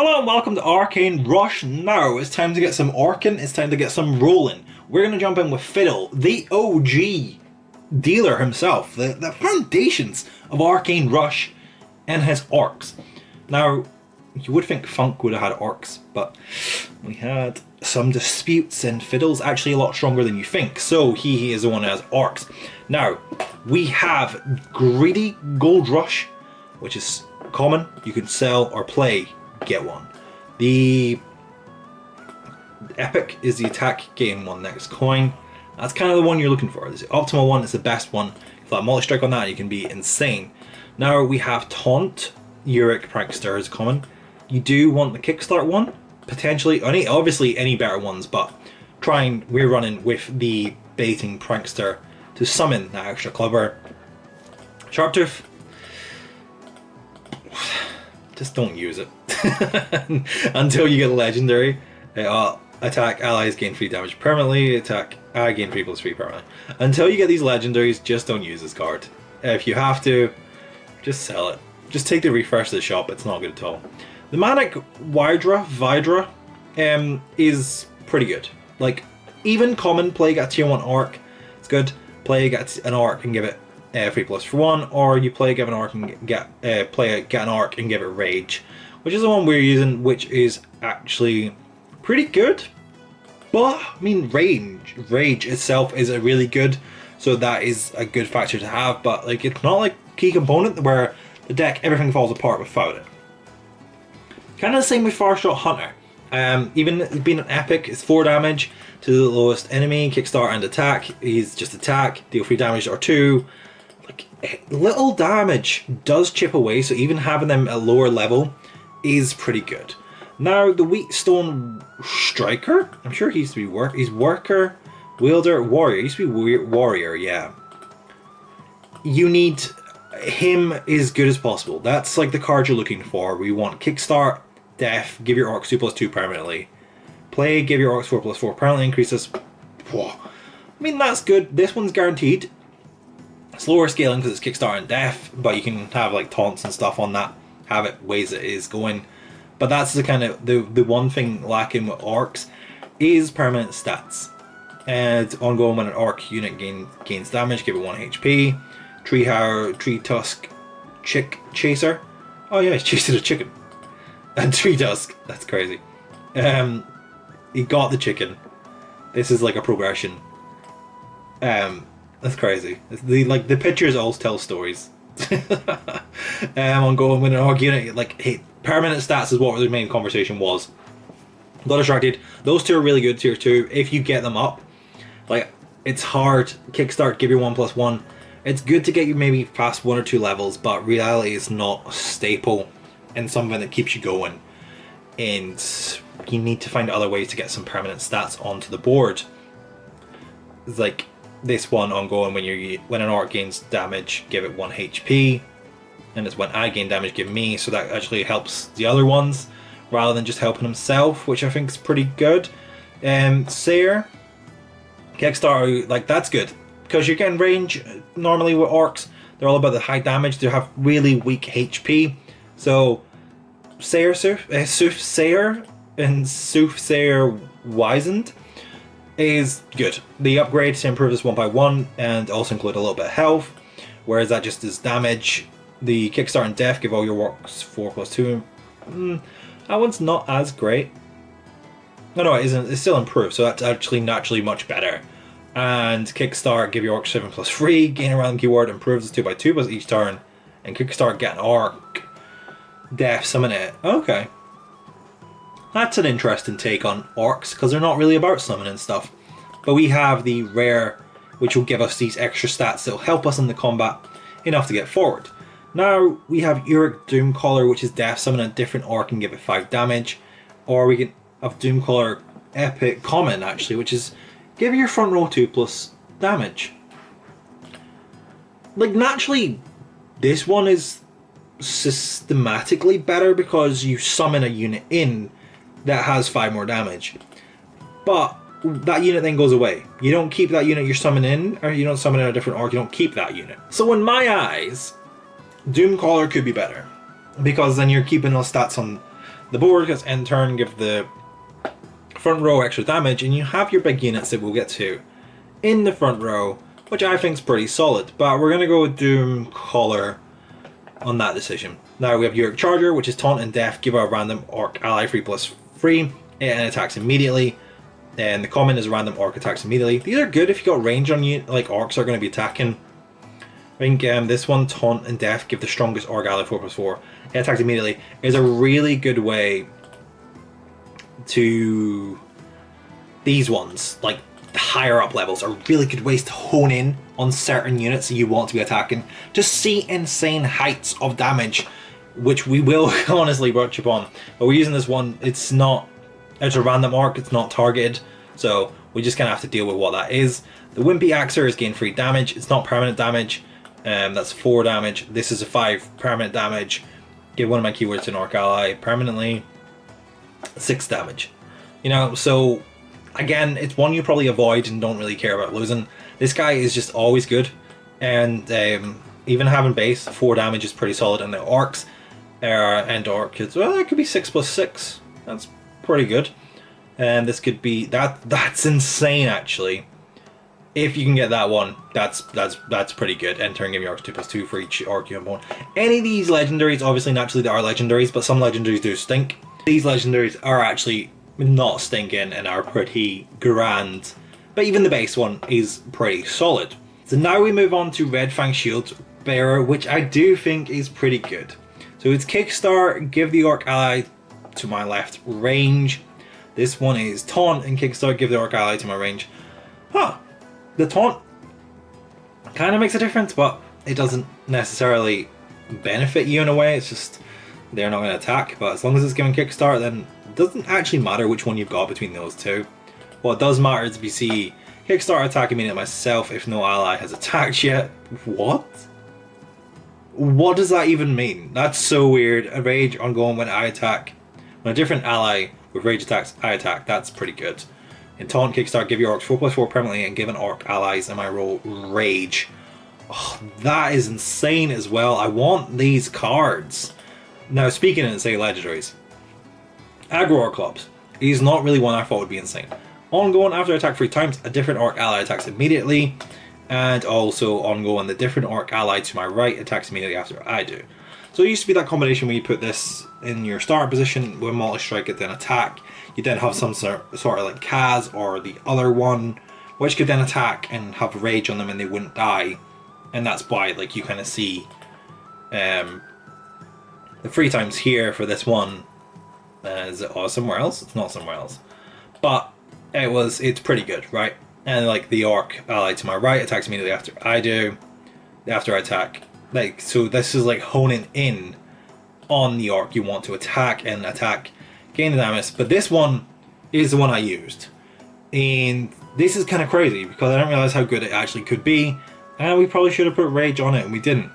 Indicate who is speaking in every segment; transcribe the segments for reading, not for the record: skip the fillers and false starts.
Speaker 1: Hello and welcome to Arcane Rush. Now it's time to get some Arcane, it's time to get some rolling. We're going to jump in with Fiddle, the OG dealer himself, the foundations of Arcane Rush and his orcs. Now, you would think Funk would have had orcs, but we had some disputes and Fiddle's actually a lot stronger than you think, so he is the one who has orcs. Now, we have Greedy Gold Rush, which is common, you can sell or play. Get one. The epic is the attack, gain one next coin. That's kind of the one you're looking for. It's the optimal one, it's the best one. If that multi strike on that, you can be insane. Now we have Taunt, Uric Prankster is common. You do want the kickstart one, potentially, obviously any better ones, but we're running with the baiting Prankster to summon that extra clever. Sharptooth, just don't use it until you get a legendary. Attack allies gain 3 damage permanently, attack I gain 3+3 permanently. Until you get these legendaries, just don't use this card. If you have to, just sell it. Just take the refresh to the shop, it's not good at all. The Manic Vidra is pretty good. Like, even common, play get a tier 1 orc, it's good. Play get an orc and give it 3+1, or you play give an orc and get an orc and give it rage, which is the one we're using, which is actually pretty good. But I mean, rage itself is a really good, so that is a good factor to have. But like, it's not like key component where the deck everything falls apart without it. Kind of the same with Farshot Hunter. Even being an epic, it's 4 damage to the lowest enemy, kickstart and attack. He's just attack, deal 3 damage or 2. Like, little damage does chip away, so even having them at lower level is pretty good. Now the Wheatstone Striker, I'm sure he used to be he's Worker, Wielder, Warrior. He used to be Warrior, yeah. You need him as good as possible. That's like the card you're looking for. We want kickstart, def, give your orcs 2+2 permanently. Play, give your orcs 4+4 permanently increases. Whoa. I mean, that's good. This one's guaranteed. It's lower scaling because it's kickstart and def, but you can have like taunts and stuff on that. Have it ways it is going. But that's the kind of the one thing lacking with orcs is permanent stats. And ongoing when an orc unit gains damage, give it 1 HP. Tree Tusk Chick Chaser. Oh yeah, he's chasing a chicken. And Tree Tusk, that's crazy. He got the chicken. This is like a progression. That's crazy. The pictures all tell stories. Ongoing when an orc unit, like, hey, permanent stats is what the main conversation was. Got distracted. Those two are really good, tier 2. If you get them up, like, it's hard. Kickstart, give you 1+1. It's good to get you maybe past 1 or 2 levels, but reality is not a staple and something that keeps you going. And you need to find other ways to get some permanent stats onto the board. It's like this one ongoing when an orc gains damage, give it 1 HP. And it's when I gain damage, give me, so that actually helps the other ones rather than just helping himself, which I think is pretty good. Sayer, Kickstarter, like, that's good because you're getting range normally with orcs. They're all about the high damage. They have really weak HP, so Soothsayer and Soothsayer Wizened is good. The upgrade to improve this 1 by 1 and also include a little bit of health, whereas that just is damage. The kickstart and def give all your orcs 4+2. That one's not as great. No, it isn't. It's still improved, so that's actually naturally much better. And kickstart, give your orcs 7+3. Gain a random keyword, improves 2 by 2 plus each turn. And kickstart, get an orc. Def, summon it. Okay. That's an interesting take on orcs, because they're not really about summoning stuff. But we have the rare, which will give us these extra stats that will help us in the combat enough to get forward. Now we have Uric Doomcaller, which is def, summon a different orc and give it 5 damage. Or we can have Doomcaller Epic Common, actually, which is give your front row 2+ damage. Like, naturally, this one is systematically better because you summon a unit in that has 5 more damage. But that unit then goes away. You don't keep that unit you're summoning in, or you don't summon in a different orc, you don't keep that unit. So in my eyes, Doomcaller could be better, because then you're keeping those stats on the board gets in turn give the front row extra damage, and you have your big units that we'll get to in the front row, which I think is pretty solid. But we're going to go with Doom Caller on that decision. Now we have York Charger, which is taunt and death, give a random orc ally 3/3 and attacks immediately. And the common is a random orc attacks immediately. These are good if you got range on you, like orcs are going to be attacking. I think this one, taunt and death, give the strongest orc ally 4/4. It attacks immediately. Is a really good way to these ones, like the higher up levels, are really good ways to hone in on certain units that you want to be attacking to see insane heights of damage, which we will honestly touch upon. But we're using this one, it's a random orc, it's not targeted, so we just kind of have to deal with what that is. The Wimpy Axer is gain 3 damage, it's not permanent damage, that's 4 damage. This is a 5 permanent damage. Give one of my keywords to an orc ally permanently, 6 damage. You know, so again, it's one you probably avoid and don't really care about losing. This guy is just always good, and even having base 4 damage is pretty solid. And the orcs and orc, well, that could be 6/6. That's pretty good. And this could be that's insane actually. If you can get that one, that's pretty good. Entering give your orcs 2/2 for each orc you own. Any of these legendaries, obviously naturally they are legendaries, but some legendaries do stink. These legendaries are actually not stinking and are pretty grand. But even the base one is pretty solid. So now we move on to Red Fang Shield Bearer, which I do think is pretty good. So it's Kickstart, give the orc ally to my left range. This one is Taunt and Kickstart, give the orc ally to my range. The taunt kind of makes a difference, but it doesn't necessarily benefit you in a way. It's just they're not going to attack, but as long as it's giving Kickstart, then it doesn't actually matter which one you've got between those two. What does matter is if you see Kickstart attack immediately myself if no ally has attacked yet. What? What does that even mean? That's so weird. A rage ongoing when I attack. When a different ally with rage attacks, I attack. That's pretty good. In Taunt, Kickstart, give your orcs 4/4 permanently and give an orc allies in my roll rage. Oh, that is insane as well. I want these cards. Now, speaking of insane legendaries, Aggro Orclops is not really one I thought would be insane. Ongoing, after attack 3 times, a different orc ally attacks immediately. And also ongoing, the different orc ally to my right attacks immediately after I do. So it used to be that combination where you put this in your starter position with multi-strike it then attack. You then have some sort of like Kaz or the other one, which could then attack and have rage on them and they wouldn't die. And that's why like you kind of see the 3 times here for this one. Is it somewhere else? It's not somewhere else. But it's pretty good, right? And like the orc ally to my right attacks immediately after I do. After I attack. Like, so this is like honing in on the orc you want to attack and attack, gain the damage. But this one is the one I used. And this is kind of crazy because I didn't realize how good it actually could be. And we probably should have put rage on it and we didn't.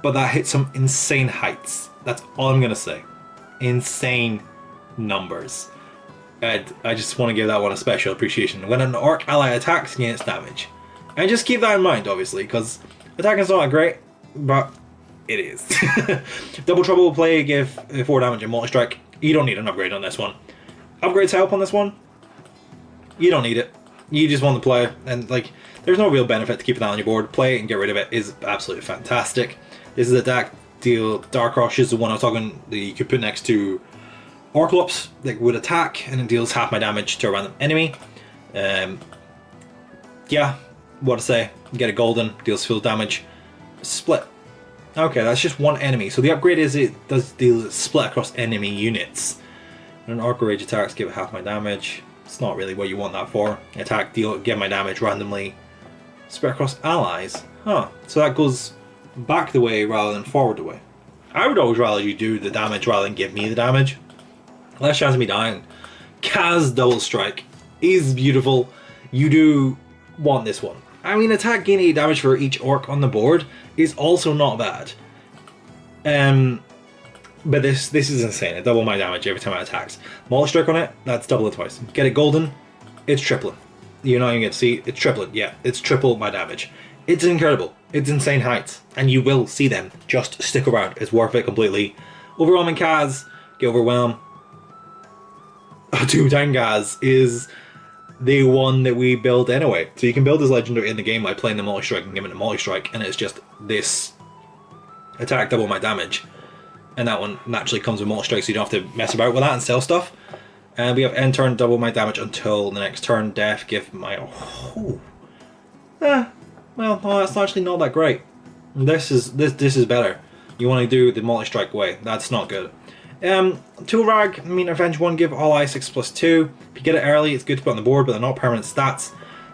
Speaker 1: But that hit some insane heights. That's all I'm going to say. Insane numbers. And I just want to give that one a special appreciation. When an orc ally attacks, gains damage. And just keep that in mind, obviously, because attacking is not great, but it is. Double Trouble will play, give 4 damage and multi-strike. You don't need an upgrade on this one. Upgrades help on this one. You don't need it. You just want to play, and like, there's no real benefit to keeping that on your board. Play it and get rid of it is absolutely fantastic. This is a deck deal. Dark Rush is the one I was talking that you could put next to Orclops that would attack, and it deals half my damage to a random enemy. Yeah, what to say? You get a golden, deals full damage. Split. Okay, that's just one enemy. So the upgrade is it does deal split across enemy units. When an Orc or Rage attacks, give it half my damage. It's not really what you want that for. Attack, deal, give my damage randomly. Split across allies. Huh. So that goes back the way rather than forward the way. I would always rather you do the damage rather than give me the damage. Less chance of me dying. Kaz Double Strike is beautiful. You do want this one. I mean, attack gain 8 damage for each orc on the board is also not bad. But this is insane. It double my damage every time it attacks. Multi-strike on it, that's double it twice. Get it golden, it's tripling. You're not even going to see it's tripling. Yeah, it's triple my damage. It's incredible. It's insane heights. And you will see them. Just stick around. It's worth it completely. Overwhelming Kaz, get overwhelmed. a 2-tank Kaz is the one that we build anyway. So you can build this legendary in the game by playing the multi-strike and giving it a multi-strike, and it's just this attack double my damage. And that one naturally comes with multi-strike, so you don't have to mess about with that and sell stuff. And we have end turn, double my damage until the next turn. Def, give my... Oh. Well, no, that's actually not that great. This is better. You want to do the multi-strike way. That's not good. Tool Rag, I mean, Avenge 1, give all eye 6+2. If you get it early, it's good to put on the board, but they're not permanent stats.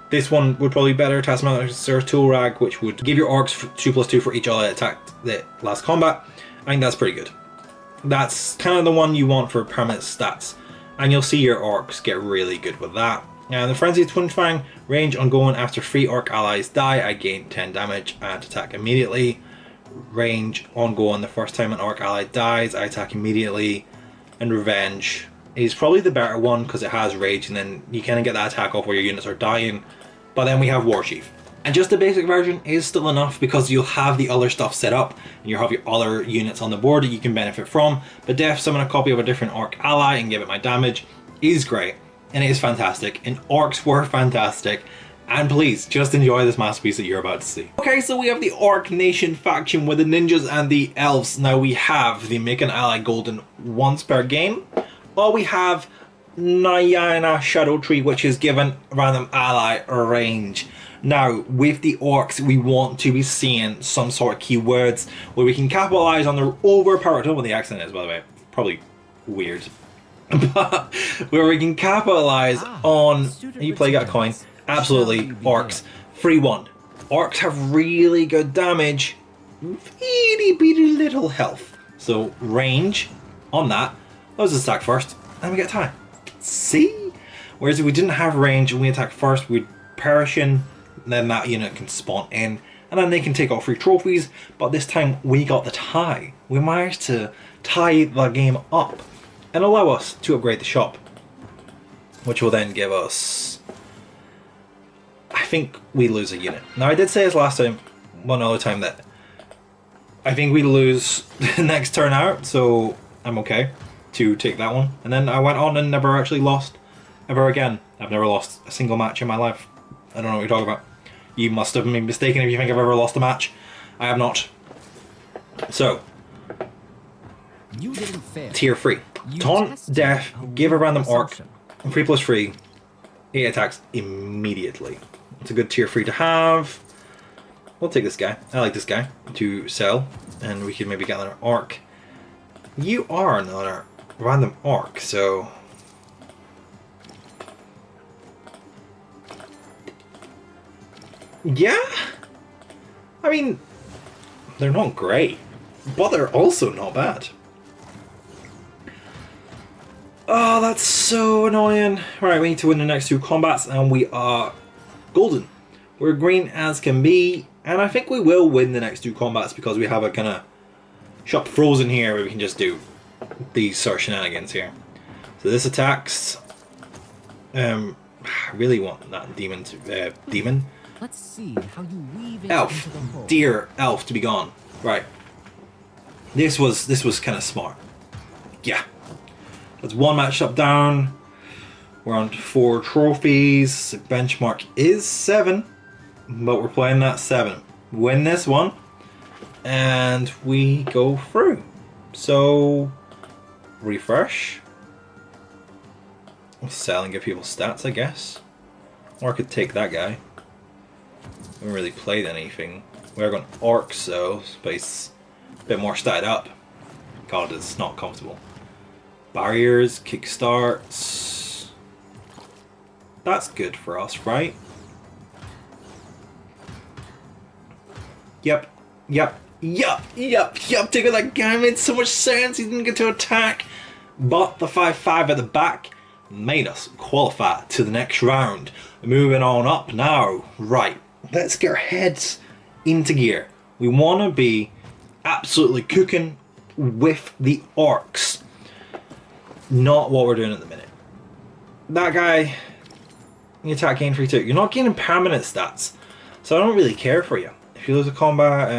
Speaker 1: This one would probably be better. Taskmaster Tool Rag, which would give your orcs 2+2 for each ally attack that last combat. I think that's pretty good. That's kind of the one you want for permanent stats. And you'll see your orcs get really good with that. And the Frenzy Twin Fang, range ongoing after 3 orc allies die, I gain 10 damage and attack immediately. Range ongoing the first time an orc ally dies, I attack immediately. And Revenge is probably the better one because it has rage, and then you kind of get that attack off where your units are dying. But then we have War Chief. And just the basic version is still enough because you'll have the other stuff set up and you'll have your other units on the board that you can benefit from. But Def, summon a copy of a different orc ally and give it my damage is great, and it is fantastic, and orcs were fantastic. And please, just enjoy this masterpiece that you're about to see. Okay, so we have the Orc Nation faction with the ninjas and the elves. Now we have the make an ally golden once per game, or we have Nyana Shadow Tree, which is given random ally range. Now, with the orcs, we want to be seeing some sort of keywords where we can capitalize on their overpowered... I don't know what the accent is, by the way. Probably weird. But where we can capitalize on... You play, got a coin. Absolutely, orcs. Free one. Orcs have really good damage. Itty bitty little health. So, range on that. Let's attack first, and we get time. See? Whereas if we didn't have range and we attack first, we'd perish in. Then that unit can spawn in, and then they can take all 3 trophies. But this time we got the tie. We managed to tie the game up and allow us to upgrade the shop, which will then give us... I think we lose a unit. Now I did say this last time, one other time, that I think we lose the next turn out, so I'm okay to take that one. And then I went on and never actually lost ever again. I've never lost a single match in my life. I don't know what you're talking about. You must have been mistaken if you think I've ever lost a match. I have not. So, tier 3. Taunt, Death, give a random orc 3+3. 8 attacks immediately. It's a good tier 3 to have. We'll take this guy. I like this guy to sell, and we can maybe get another orc. You are another random orc, so... Yeah? I mean, they're not great, but they're also not bad. Oh, that's so annoying. Right, we need to win the next 2 combats, and we are golden. We're green as can be, and I think we will win the next 2 combats because we have a kind of shop frozen here where we can just do these sort of shenanigans here. So this attacks. I really want that demon to demon.
Speaker 2: Let's see how you weave it
Speaker 1: Elf,
Speaker 2: into the hole.
Speaker 1: dear elf to be gone. Right. This was kind of smart. Yeah. That's 1 matchup down. We're on 4 trophies. The benchmark is 7, but we're playing that 7. Win this one, and we go through. So, refresh. Sell and give people stats, I guess. Or I could take that guy. We haven't really played anything. We're going orcs though, but it's a bit more statted up. God, it's not comfortable. Barriers, kickstarts. That's good for us, right? Yep. Taking that guy made so much sense. He didn't get to attack, but the 5/5 at the back made us qualify to the next round. Moving on up now. Right. Let's get our heads into gear. We want to be absolutely cooking with the orcs. Not what we're doing at the minute. That guy, you attack gain 3/2. You're not gaining permanent stats, so I don't really care for you. If you lose a combat,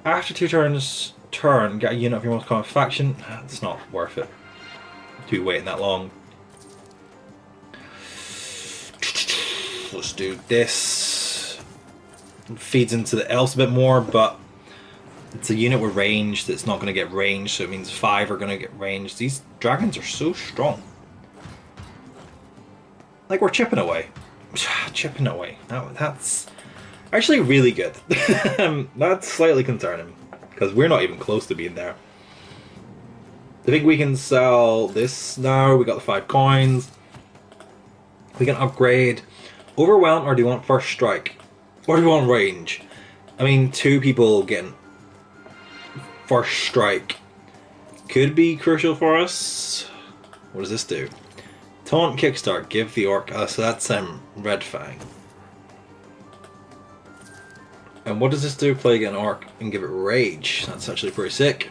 Speaker 1: after 2 turns, get a unit of your most common faction. It's not worth it. to be waiting that long. Let's do this. It feeds into the elves a bit more, but it's a unit with range that's not going to get range, so it means 5 are going to get range. These dragons are so strong. Like, we're chipping away. Chipping away. That's actually really good. That's slightly concerning, because we're not even close to being there. I think we can sell this now. We got the 5 coins. We can upgrade Overwhelm, or do you want First Strike? Or do you want range? I mean, 2 people getting First Strike could be crucial for us. What does this do? Taunt, Kickstart, give the Orc. So that's Red Fang. And what does this do? Play again Orc and give it Rage. That's actually pretty sick.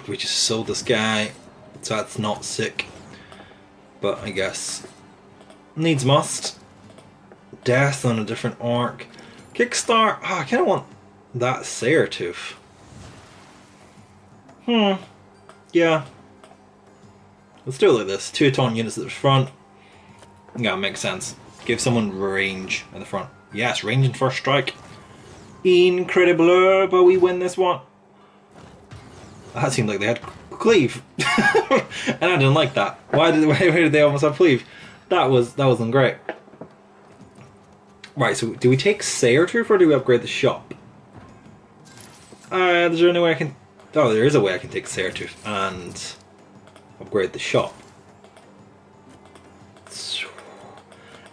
Speaker 1: We just sold this guy, so that's not sick. But I guess needs must. Death on a different Orc. Kickstart. Oh, I kind of want that Sayrtooth. Yeah. Let's do it like this. 2 taunt units at the front. Yeah, makes sense. Give someone range at the front. Yes, range and First Strike. Incredible, but we win this one. That seemed like they had cleave. And I didn't like that. Why did they almost have cleave? That wasn't great. Right, so do we take Sayrtooth or do we upgrade the shop? Is there any way I can... Oh, there is a way I can take Sayrtooth and upgrade the shop.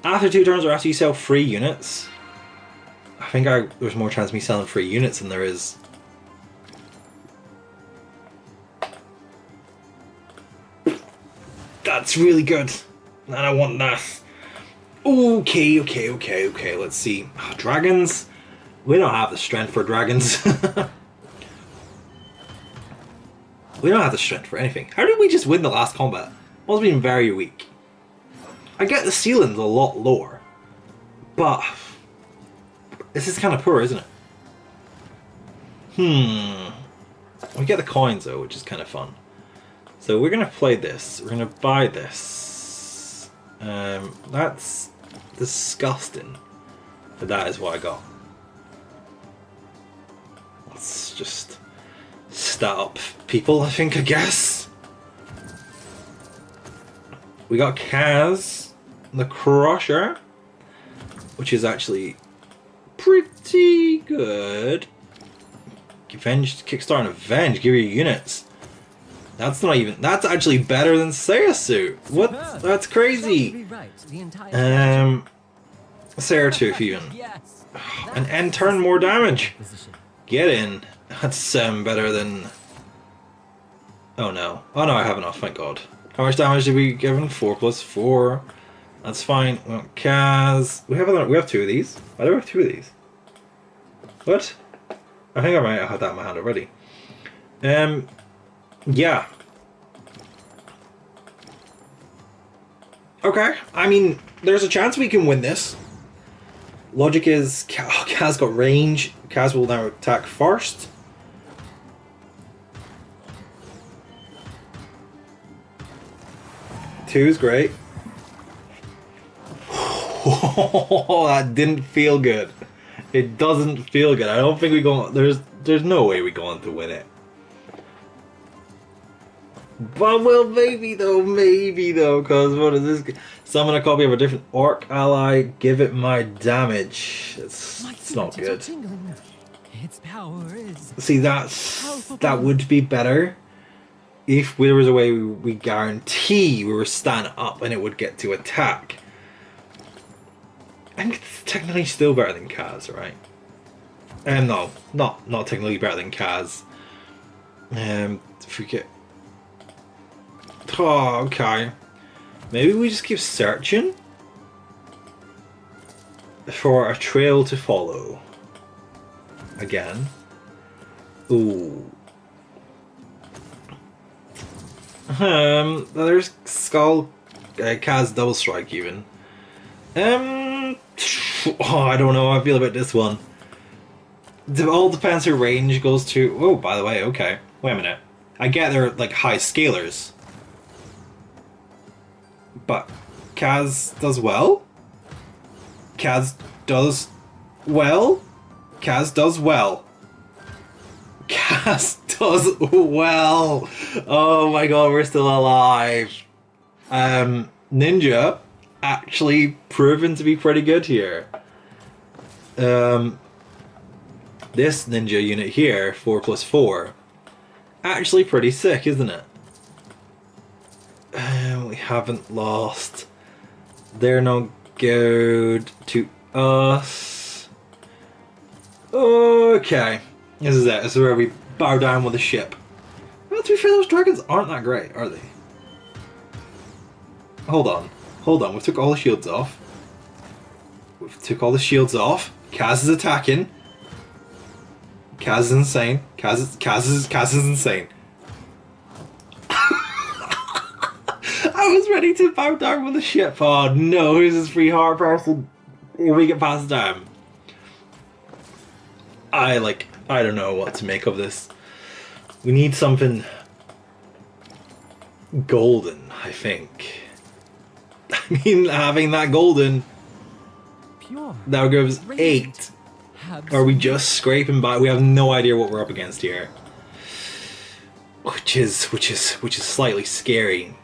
Speaker 1: After 2 turns or after you sell 3 units, I think there's more chance of me selling 3 units than there is. That's really good. And I want that. Okay. Let's see. Dragons? We don't have the strength for dragons. We don't have the strength for anything. How did we just win the last combat? Must have been very weak. I get the ceiling's a lot lower, but this is kind of poor, isn't it? We get the coins though, which is kind of fun. So we're gonna play this. We're gonna buy this. That's disgusting, but that is what I got. Let's just stat up people, I guess. We got Kaz, the Crusher, which is actually pretty good. Avenge, Kickstart and Avenge, give your units. That's not even, that's actually better than Sayrtooth. What? That's crazy. Sayrtooth even. And end turn more damage. Get in. That's better than... Oh no. Oh no, I have enough, thank God. How much damage did we give him? 4 plus 4. That's fine. We want Kaz. We have 2 of these. Why do we have 2 of these? What? I think I might have had that in my hand already. Yeah. Okay. I mean, there's a chance we can win this. Logic is Kaz got range. Kaz will now attack first. Two is great. That didn't feel good. It doesn't feel good. I don't think we go. There's no way we go on to win it. But well, maybe though, because what is this? Summon a copy of a different orc ally. Give it my damage. It's not good.
Speaker 2: Its power is.
Speaker 1: See, that would be better if there was a way we guarantee we were standing up and it would get to attack. I think it's technically still better than Kaz, right? No, not technically better than Kaz. If we get... Oh, okay. Maybe we just keep searching for a trail to follow. Again. Ooh. There's Skull Kaz double strike even. Oh, I don't know how I feel about this one. It all depends who range goes to. Oh, by the way, okay. Wait a minute. I get they're like high scalers. But Kaz does well? Kaz does well? Kaz does well. Kaz does well. Oh my god, we're still alive. Ninja actually proven to be pretty good here. This ninja unit here, 4+4, actually pretty sick, isn't it? We haven't lost. They're not good to us. Okay. This is it. This is where we bow down with the ship. Well, to be fair, those dragons aren't that great, are they? Hold on. Hold on. We took all the shields off. We took all the shields off. Kaz is attacking. Kaz is insane. Kaz is insane. I was ready to bow down with the ship. Oh no, who's this free heart person? We get past time. I don't know what to make of this. We need something golden, I think. I mean, having that golden,
Speaker 2: Pure.
Speaker 1: that gives 8. Are we just scraping by? We have no idea what we're up against here, which is slightly scary.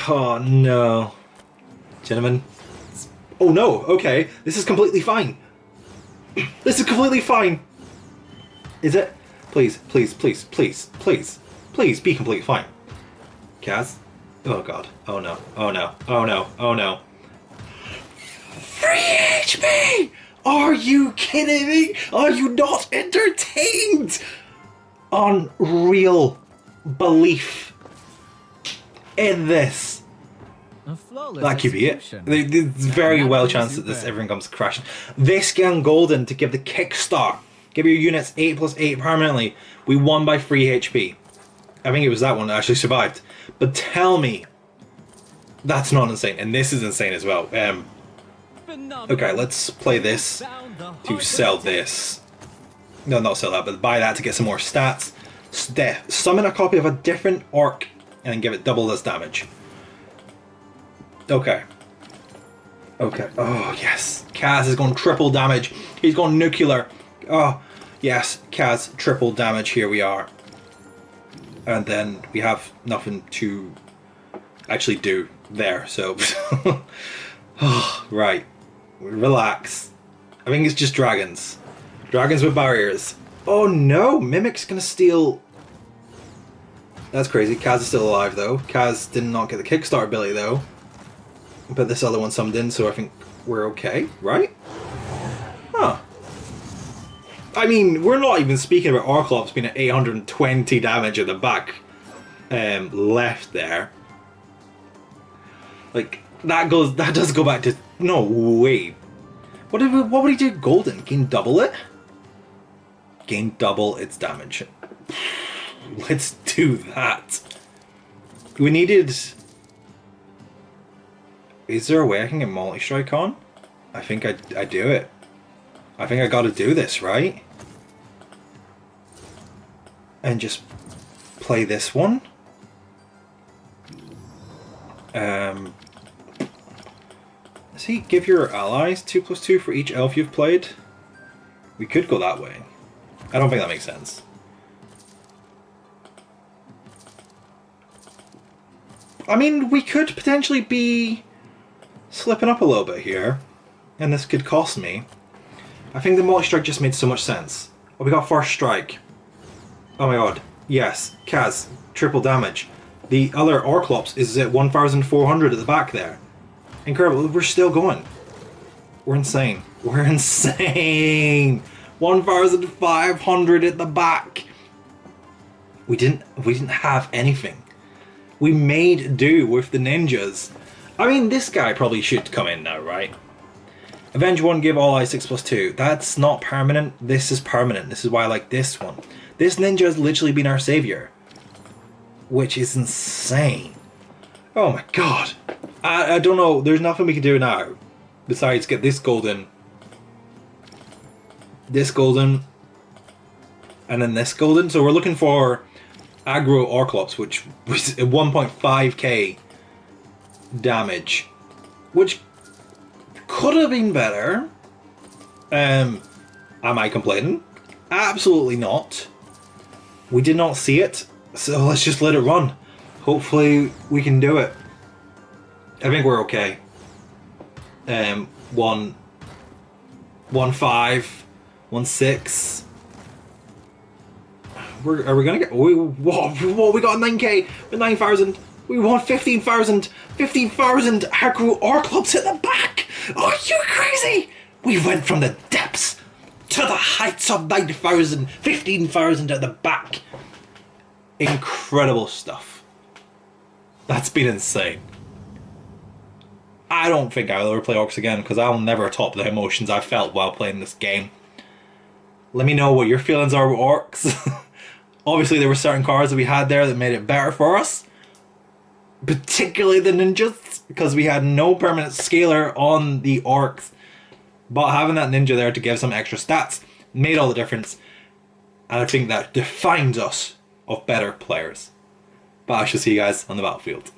Speaker 1: Oh no, gentlemen. Oh no. Okay, this is completely fine. This is completely fine. Is it? Please, please, please, please, please, please be completely fine. Kaz. Oh god. Oh no. Oh no. Oh no. Oh no. 3 HP! Are you kidding me? Are you not entertained? Unreal belief in this. That could be it. There's very well chance that this everything comes crashing. This gun golden to give the kickstart. Give your units 8+8 permanently. We won by 3 HP. I think it was that one that actually survived. But tell me, that's not insane, and this is insane as well. Okay, let's play this to sell this. No, not sell that, but buy that to get some more stats. Summon a copy of a different orc and give it double this damage. Okay. Okay. Oh, yes. Kaz is going triple damage. He's going nuclear. Oh, yes. Kaz, triple damage. Here we are. And then we have nothing to actually do there, so... Oh, right. Relax. I think it's just dragons. Dragons with barriers. Oh no! Mimic's gonna steal... That's crazy. Kaz is still alive though. Kaz did not get the kickstart ability though. But this other one summoned in, so I think we're okay, right? Huh. I mean, we're not even speaking about Orclops being at 820 damage at the back left there. Like, that does go back to... No way. What would he do? Golden? Gain double it? Gain double its damage. Let's do that. We needed... Is there a way I can get multi-strike on? I think I do it. I think I gotta do this, right? And just play this one. See, give your allies 2+2 for each elf you've played. We could go that way. I don't think that makes sense. I mean, we could potentially be slipping up a little bit here, and this could cost me. I think the multi-strike just made so much sense. Oh, we got first strike. Oh my god. Yes, Kaz, triple damage. The other Orclops is at 1,400 at the back there. Incredible, we're still going. We're insane. We're insane! 1,500 at the back! We didn't have anything. We made do with the ninjas. I mean, this guy probably should come in now, right? Avenge 1, give all eyes 6+2. That's not permanent. This is permanent. This is why I like this one. This ninja has literally been our savior. Which is insane. Oh my god. I don't know. There's nothing we can do now. Besides get this golden. this golden, and then this golden. So we're looking for aggro Orclops, which was 1.5k damage, which could have been better. Am I complaining? Absolutely not. We did not see it, so let's just let it run. Hopefully we can do it. I think we're okay. 1-5, 1-6. Are we gonna get? Whoa, we got 9k with 9,000. We want 15,000. 15,000 aggro Orclops at the back. Are you crazy? We went from the depths to the heights of 9,000, 15,000 at the back. Incredible stuff. That's been insane. I don't think I'll ever play Orcs again because I'll never top the emotions I felt while playing this game. Let me know what your feelings are with Orcs. Obviously there were certain cards that we had there that made it better for us. Particularly the ninjas, because we had no permanent scaler on the Orcs. But having that ninja there to give some extra stats made all the difference. And I think that defines us of better players. But I shall see you guys on the battlefield.